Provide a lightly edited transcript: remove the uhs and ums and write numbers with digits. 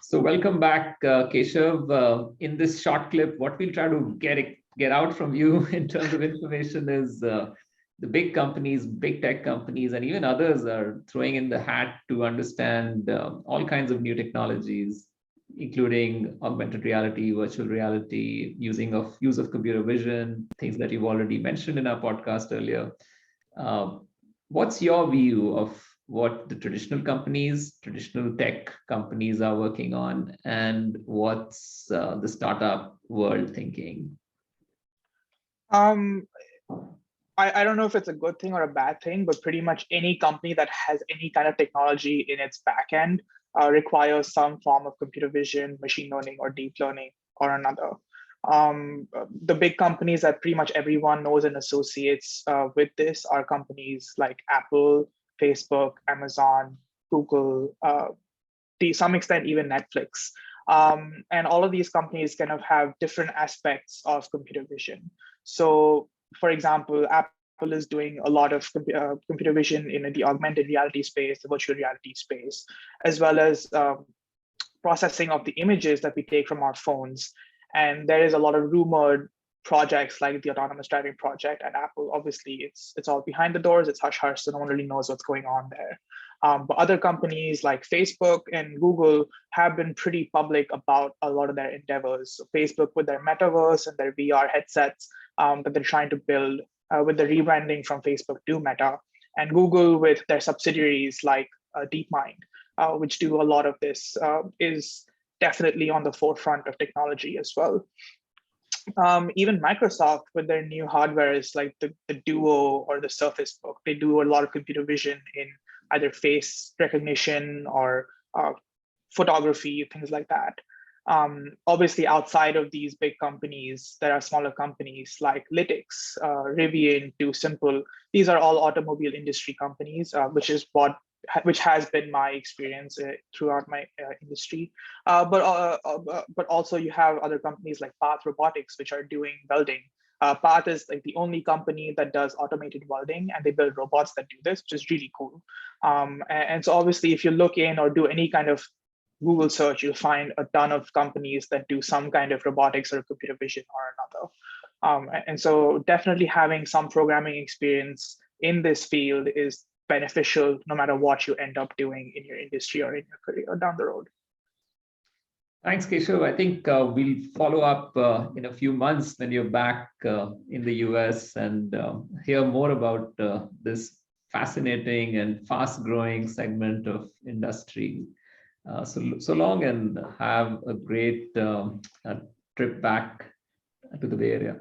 So welcome back, Keshav. In this short clip, what we'll try to get out from you in terms of information is the big companies, big tech companies, and even others are throwing in the hat to understand all kinds of new technologies, including augmented reality, virtual reality, use of computer vision, things that you've already mentioned in our podcast earlier. Uh, what's your view of what the traditional tech companies are working on, and what's the startup world thinking? Um, I don't know if it's a good thing or a bad thing, but pretty much any company that has any kind of technology in its backend requires some form of computer vision, machine learning, or deep learning or another. The big companies that pretty much everyone knows and associates with this are companies like Apple, Facebook, Amazon, Google, to some extent even Netflix. And all of these companies kind of have different aspects of computer vision. So, for example, Apple is doing a lot of computer vision in the augmented reality space, the virtual reality space, as well as processing of the images that we take from our phones. And there is a lot of rumored projects like the autonomous driving project at Apple. Obviously, it's all behind the doors, it's hush hush, so no one really knows what's going on there. But other companies like Facebook and Google have been pretty public about a lot of their endeavors. So Facebook with their metaverse and their VR headsets that they're trying to build with the rebranding from Facebook to Meta, and Google with their subsidiaries like DeepMind, which do a lot of this, is definitely on the forefront of technology as well. Even Microsoft with their new hardware is like the Duo or the Surface Book. They do a lot of computer vision in either face recognition or photography, things like that. Obviously, outside of these big companies, there are smaller companies like Lytix, Rivian, TuSimple. These are all automobile industry companies, which has been my experience throughout my industry. But also you have other companies like Path Robotics, which are doing welding. Path is like the only company that does automated welding, and they build robots that do this, which is really cool. And so obviously, if you look in or do any kind of Google search, you'll find a ton of companies that do some kind of robotics or computer vision or another. And so definitely having some programming experience in this field is beneficial no matter what you end up doing in your industry or in your career down the road. Thanks, Keshav. I think we'll follow up in a few months when you're back in the US and hear more about this fascinating and fast-growing segment of industry. So long, and have a great trip back to the Bay Area.